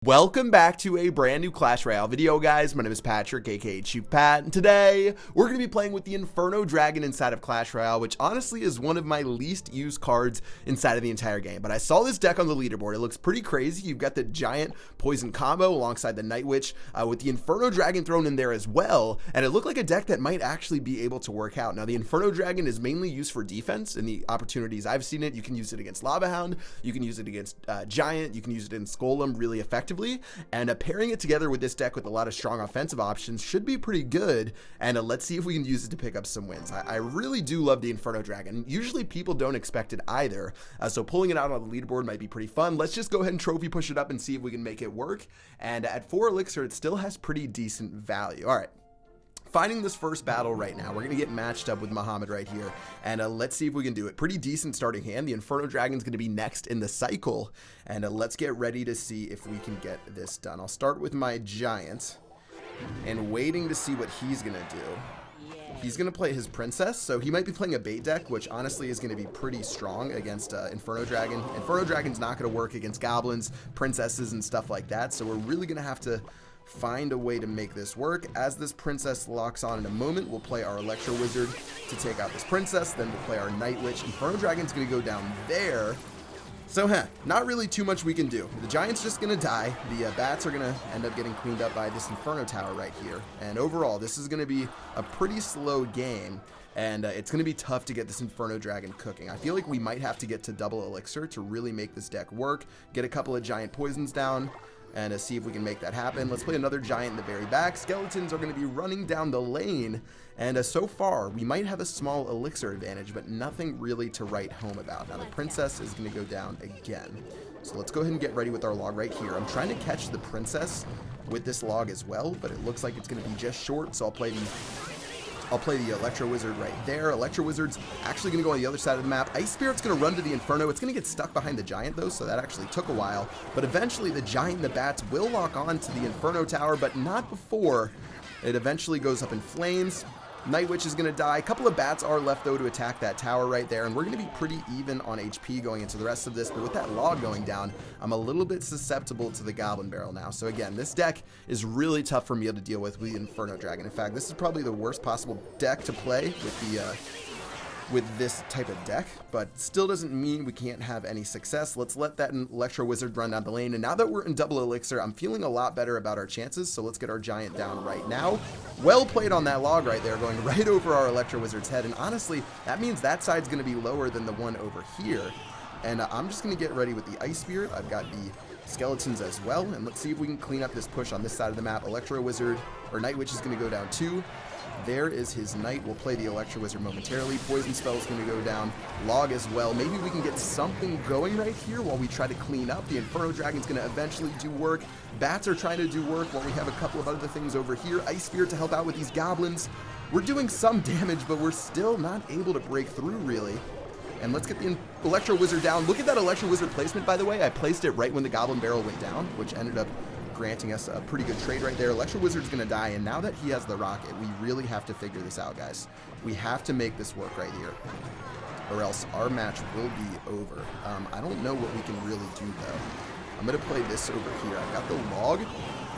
Welcome back to a brand new Clash Royale video, guys. My name is Patrick, aka Chief Pat, and today we're going to be playing with the Inferno Dragon inside of Clash Royale, which honestly is one of my least used cards inside of the entire game. But I saw this deck on the leaderboard. It looks pretty crazy. You've got the giant poison combo alongside the Night Witch with the Inferno Dragon thrown in there as well, and it looked like a deck that might actually be able to work out. Now, the Inferno Dragon is mainly used for defense. In the opportunities I've seen it, you can use it against Lava Hound, you can use it against Giant, you can use it in Golem really effectively. And pairing it together with this deck with a lot of strong offensive options should be pretty good. And let's see if we can use it to pick up some wins. I really do love the Inferno Dragon. Usually people don't expect it either, so pulling it out on the leaderboard might be pretty fun. Let's just go ahead and trophy push it up and see if we can make it work. And at 4 elixir, it still has pretty decent value. All right. Finding this first battle right now, we're going to get matched up with Muhammad right here, and let's see if we can do it. Pretty decent starting hand. The Inferno Dragon's going to be next in the cycle, and let's get ready to see if we can get this done. I'll start with my Giant, and waiting to see what he's going to do. He's going to play his Princess, so he might be playing a bait deck, which honestly is going to be pretty strong against Inferno Dragon. Inferno Dragon's not going to work against Goblins, Princesses, and stuff like that, so we're really going to have to find a way to make this work. As this Princess locks on in a moment, we'll play our Electro Wizard to take out this Princess, then we'll play our Night Witch. Inferno Dragon's going to go down there. So, not really too much we can do. The Giant's just going to die. The Bats are going to end up getting cleaned up by this Inferno Tower right here. And overall, this is going to be a pretty slow game, and it's going to be tough to get this Inferno Dragon cooking. I feel like we might have to get to double elixir to really make this deck work, get a couple of Giant poisons down, and see if we can make that happen. Let's play another Giant in the very back. Skeletons are going to be running down the lane, and so far we might have a small elixir advantage, but nothing really to write home about. Now the Princess is going to go down again, so let's go ahead and get ready with our log right here. I'm trying to catch the Princess with this log as well, but it looks like it's going to be just short, so I'll play the Electro Wizard right there. Electro Wizard's actually going to go on the other side of the map. Ice Spirit's going to run to the Inferno. It's going to get stuck behind the Giant, though, so that actually took a while. But eventually, the Giant and the Bats will lock on to the Inferno Tower, but not before it eventually goes up in flames. Night Witch is going to die. A couple of Bats are left, though, to attack that tower right there, and we're going to be pretty even on HP going into the rest of this, but with that log going down, I'm a little bit susceptible to the Goblin Barrel now. So again, this deck is really tough for me to deal with the Inferno Dragon. In fact, this is probably the worst possible deck to play with this type of deck, but still doesn't mean we can't have any success. Let's let that Electro Wizard run down the lane, and now that we're in double elixir, I'm feeling a lot better about our chances, so let's get our Giant down right now. Well played on that log right there, going right over our Electro Wizard's head, and honestly, that means that side's going to be lower than the one over here, and I'm just going to get ready with the Ice Spirit. I've got the Skeletons as well, and let's see if we can clean up this push on this side of the map. Electro Wizard, or Night Witch, is going to go down too. There is his Knight. We'll play the Electro Wizard momentarily. Poison Spell is going to go down. Log as well. Maybe we can get something going right here while we try to clean up. The Inferno Dragon's going to eventually do work. Bats are trying to do work while we have a couple of other things over here. Ice Spirit to help out with these Goblins. We're doing some damage, but we're still not able to break through, really. And let's get the Electro Wizard down. Look at that Electro Wizard placement, by the way. I placed it right when the Goblin Barrel went down, which ended up granting us a pretty good trade right there. Electro Wizard's going to die, and now that he has the rocket, we really have to figure this out, guys. We have to make this work right here, or else our match will be over. I don't know what we can really do, though. I'm going to play this over here. I've got the log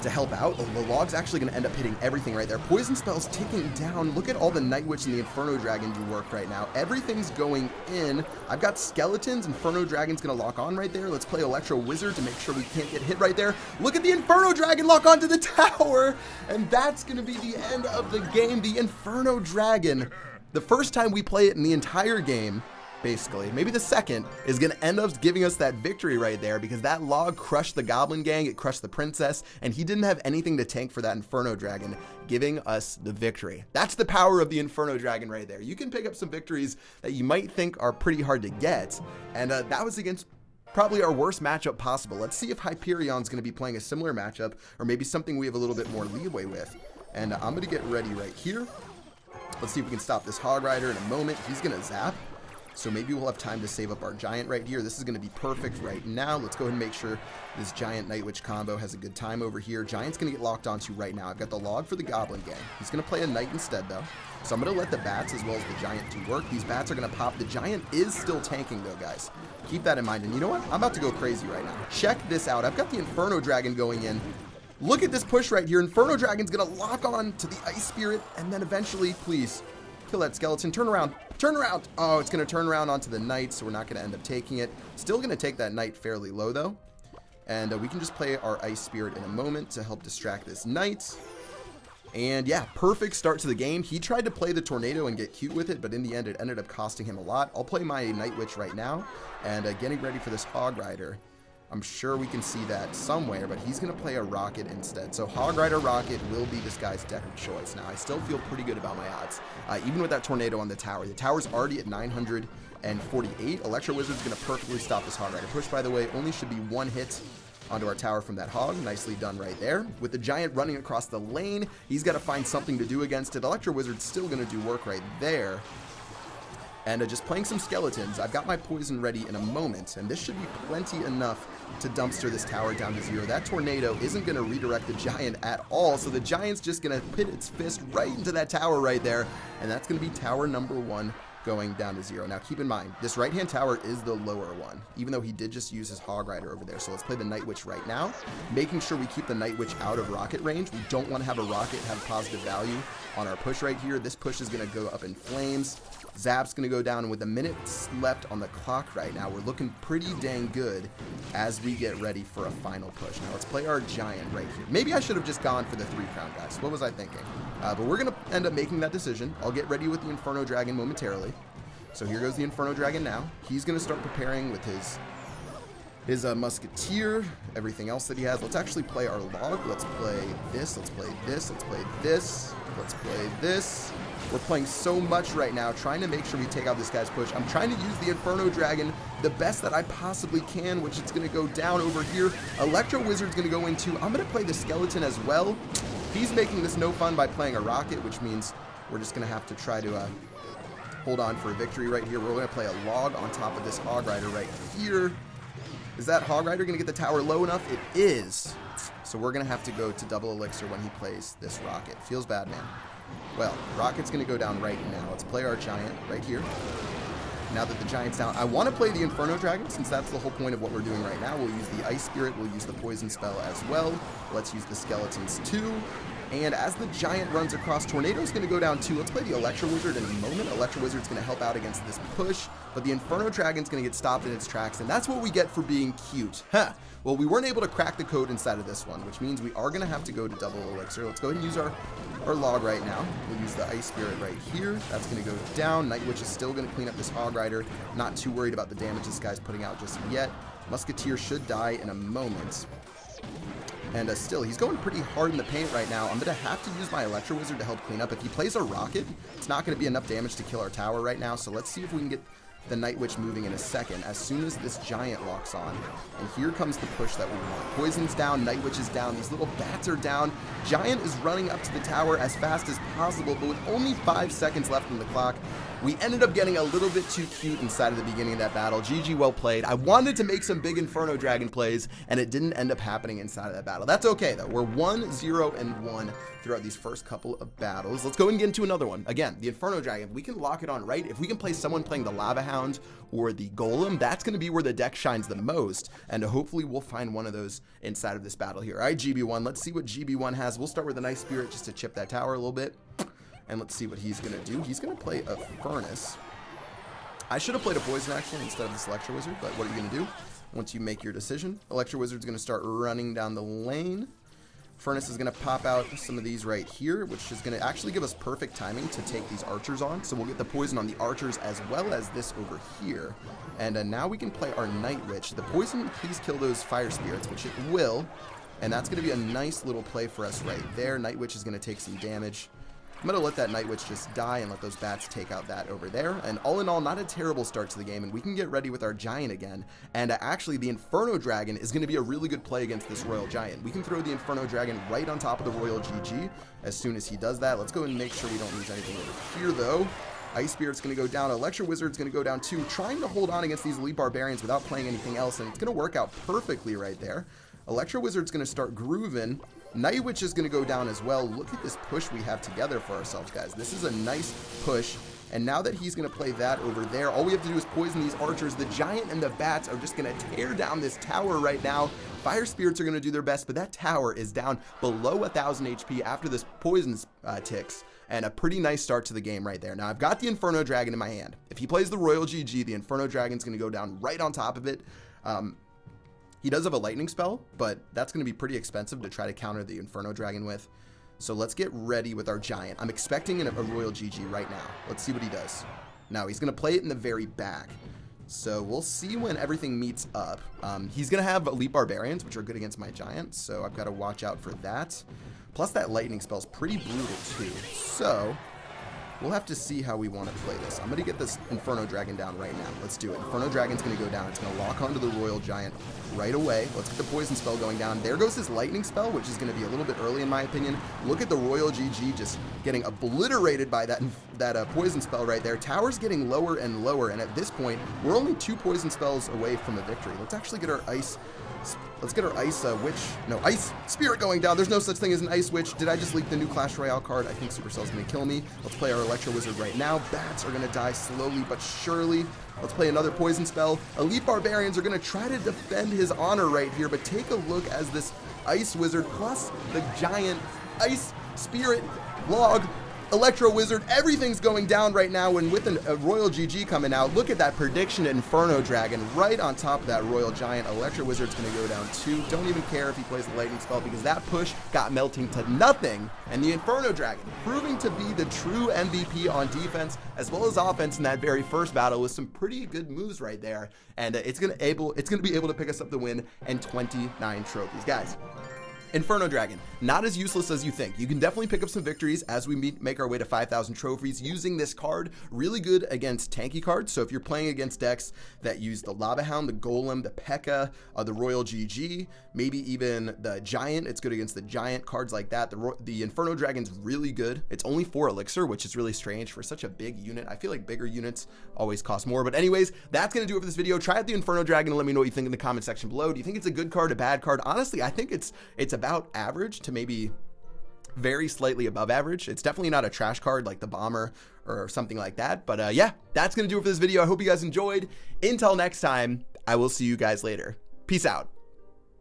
to help out. The log's actually going to end up hitting everything right there. Poison Spell's ticking down. Look at all the Night Witch and the Inferno Dragon do work right now. Everything's going in. I've got Skeletons. Inferno Dragon's going to lock on right there. Let's play Electro Wizard to make sure we can't get hit right there. Look at the Inferno Dragon lock onto the tower. And that's going to be the end of the game. The Inferno Dragon, the first time we play it in the entire game, basically, maybe the second, is going to end up giving us that victory right there, because that log crushed the Goblin Gang, it crushed the Princess, and he didn't have anything to tank for that Inferno Dragon, giving us the victory. That's the power of the Inferno Dragon right there. You can pick up some victories that you might think are pretty hard to get, and that was against probably our worst matchup possible. Let's see if Hyperion's going to be playing a similar matchup, or maybe something we have a little bit more leeway with. And I'm going to get ready right here. Let's see if we can stop this Hog Rider in a moment. He's going to zap. So maybe we'll have time to save up our Giant right here. This is going to be perfect right now. Let's go ahead and make sure this Giant Night Witch combo has a good time over here. Giant's going to get locked onto right now. I've got the log for the Goblin Gang. He's going to play a Knight instead, though. So I'm going to let the bats as well as the Giant do work. These bats are going to pop. The Giant is still tanking, though, guys. Keep that in mind. And you know what? I'm about to go crazy right now. Check this out. I've got the Inferno Dragon going in. Look at this push right here. Inferno Dragon's going to lock on to the Ice Spirit. And then eventually, please, kill that skeleton. Turn around. Turn around. Oh, it's going to turn around onto the Knight, so we're not going to end up taking it. Still going to take that Knight fairly low, though. And we can just play our Ice Spirit in a moment to help distract this Knight. And yeah, perfect start to the game. He tried to play the Tornado and get cute with it, but in the end, it ended up costing him a lot. I'll play my Night Witch right now, and getting ready for this Hog Rider. I'm sure we can see that somewhere, but he's going to play a Rocket instead. So Hog Rider Rocket will be this guy's deck of choice. Now, I still feel pretty good about my odds, even with that Tornado on the tower. The tower's already at 948. Electro Wizard's going to perfectly stop this Hog Rider push, by the way. Only should be one hit onto our tower from that Hog. Nicely done right there. With the Giant running across the lane, he's got to find something to do against it. Electro Wizard's still going to do work right there. And just playing some skeletons. I've got my poison ready in a moment, and this should be plenty enough to dumpster this tower down to 0. That Tornado isn't going to redirect the Giant at all, so the Giant's just going to put its fist right into that tower right there, and that's going to be tower number 1 going down to 0. Now keep in mind, this right-hand tower is the lower one, even though he did just use his Hog Rider over there. So let's play the Night Witch right now, making sure we keep the Night Witch out of rocket range. We don't want to have a rocket have positive value on our push right here. This push is going to go up in flames. Zap's going to go down, and with a minute left on the clock right now, we're looking pretty dang good as we get ready for a final push. Now let's play our Giant right here. Maybe I should have just gone for the 3-crown, guys. What was I thinking? But we're going to end up making that decision. I'll get ready with the Inferno Dragon momentarily. So here goes the Inferno Dragon now. He's going to start preparing with his Musketeer, everything else that he has. Let's actually play our log. Let's play this. Let's play this. Let's play this. Let's play this. We're playing so much right now, trying to make sure we take out this guy's push. I'm trying to use the Inferno Dragon the best that I possibly can, which is going to go down over here. Electro Wizard's going to go into. I'm going to play the Skeleton as well. He's making this no fun by playing a Rocket, which means we're just going to have to try to hold on for a victory right here. We're going to play a log on top of this Hog Rider right here. Is that Hog Rider going to get the tower low enough? It is. So we're going to have to go to double elixir when he plays this Rocket. Feels bad, man. Well, Rocket's going to go down right now. Let's play our Giant right here. Now that the Giant's down, I want to play the Inferno Dragon since that's the whole point of what we're doing right now. We'll use the Ice Spirit. We'll use the Poison Spell as well. Let's use the Skeletons too. And as the Giant runs across, Tornado's going to go down too. Let's play the Electro Wizard in a moment. Electro Wizard's going to help out against this push, but the Inferno Dragon's going to get stopped in its tracks, and that's what we get for being cute. Huh. Well, we weren't able to crack the code inside of this one, which means we are going to have to go to double elixir. Let's go ahead and use our log right now. We'll use the Ice Spirit right here. That's going to go down. Night Witch is still going to clean up this Hog Rider. Not too worried about the damage this guy's putting out just yet. Musketeer should die in a moment. And still, he's going pretty hard in the paint right now. I'm going to have to use my Electro Wizard to help clean up. If he plays a Rocket, it's not going to be enough damage to kill our tower right now. So let's see if we can get the Night Witch moving in a second as soon as this Giant locks on. And here comes the push that we want. Poison's down, Night Witch is down, these little bats are down. Giant is running up to the tower as fast as possible, but with only 5 seconds left on the clock, we ended up getting a little bit too cute inside of the beginning of that battle. GG, well played. I wanted to make some big Inferno Dragon plays, and it didn't end up happening inside of that battle. That's okay, though. We're 1-0-1 throughout these first couple of battles. Let's go and get into another one. Again, the Inferno Dragon, we can lock it on right. If we can play someone playing the Lava Hound or the Golem, that's going to be where the deck shines the most, and hopefully we'll find one of those inside of this battle here. All right, GB1, let's see what GB1 has. We'll start with a Nice Spirit just to chip that tower a little bit. And let's see what he's going to do. He's going to play a Furnace. I should have played a Poison, actually, instead of this Electro Wizard, but what are you going to do once you make your decision? Electro Wizard's going to start running down the lane. Furnace is going to pop out some of these right here, which is going to actually give us perfect timing to take these archers on. So we'll get the poison on the archers as well as this over here. And now we can play our Night Witch. The poison, please kill those fire spirits, which it will. And that's going to be a nice little play for us right there. Night Witch is going to take some damage. I'm going to let that Night Witch just die and let those bats take out that over there. And all in all, not a terrible start to the game. And we can get ready with our Giant again. And actually, the Inferno Dragon is going to be a really good play against this Royal Giant. We can throw the Inferno Dragon right on top of the Royal GG as soon as he does that. Let's go and make sure we don't lose anything over here, though. Ice Spirit's going to go down. Electro Wizard's going to go down too, trying to hold on against these Elite Barbarians without playing anything else, and it's going to work out perfectly right there. Electro Wizard's going to start grooving. Night Witch is going to go down as well. Look at this push we have together for ourselves, guys. This is a nice push. And now that he's going to play that over there, all we have to do is poison these archers. The Giant and the Bats are just going to tear down this tower right now. Fire Spirits are going to do their best, but that tower is down below 1,000 HP after this poison ticks. And a pretty nice start to the game right there. Now, I've got the Inferno Dragon in my hand. If he plays the Royal GG, the Inferno Dragon's going to go down right on top of it. He does have a lightning spell, but that's going to be pretty expensive to try to counter the Inferno Dragon with. So let's get ready with our Giant. I'm expecting a Royal GG right now. Let's see what he does. Now, he's going to play it in the very back. So we'll see when everything meets up. He's going to have Elite Barbarians, which are good against my Giant. So I've got to watch out for that. Plus, that lightning spell's pretty brutal, too. So we'll have to see how we want to play this. I'm going to get this Inferno Dragon down right now. Let's do it. Inferno Dragon's going to go down. It's going to lock onto the Royal Giant right away. Let's get the Poison spell going down. There goes his Lightning spell, which is going to be a little bit early in my opinion. Look at the Royal GG just getting obliterated by that Poison spell right there. Tower's getting lower and lower, and at this point, we're only 2 Poison spells away from a victory. Let's actually get our Ice... Let's get our Ice Ice Spirit going down. There's no such thing as an Ice Witch. Did I just leak the new Clash Royale card? I think Supercell's going to kill me. Let's play our Electro Wizard right now. Bats are going to die slowly but surely. Let's play another Poison spell. Elite Barbarians are going to try to defend his honor right here, but take a look as this Ice Wizard plus the Giant Ice Spirit Log Electro Wizard, everything's going down right now, and with a Royal GG coming out, look at that prediction Inferno Dragon right on top of that Royal Giant. Electro Wizard's going to go down too. Don't even care if he plays the Lightning spell because that push got melting to nothing, and the Inferno Dragon proving to be the true MVP on defense as well as offense in that very first battle with some pretty good moves right there, and it's going to be able to pick us up the win and 29 trophies, guys. Inferno Dragon, not as useless as you think. You can definitely pick up some victories as we make our way to 5,000 trophies using this card. Really good against tanky cards. So if you're playing against decks that use the Lava Hound, the Golem, the P.E.K.K.A., the Royal GG, maybe even the Giant, it's good against the Giant cards like that. The Inferno Dragon's really good. It's only 4 elixir, which is really strange for such a big unit. I feel like bigger units always cost more. But anyways, that's going to do it for this video. Try out the Inferno Dragon and let me know what you think in the comment section below. Do you think it's a good card, a bad card? Honestly, I think it's about average to maybe very slightly above average. It's definitely not a trash card like the Bomber or something like that. But yeah, that's going to do it for this video. I hope you guys enjoyed. Until next time, I will see you guys later. Peace out.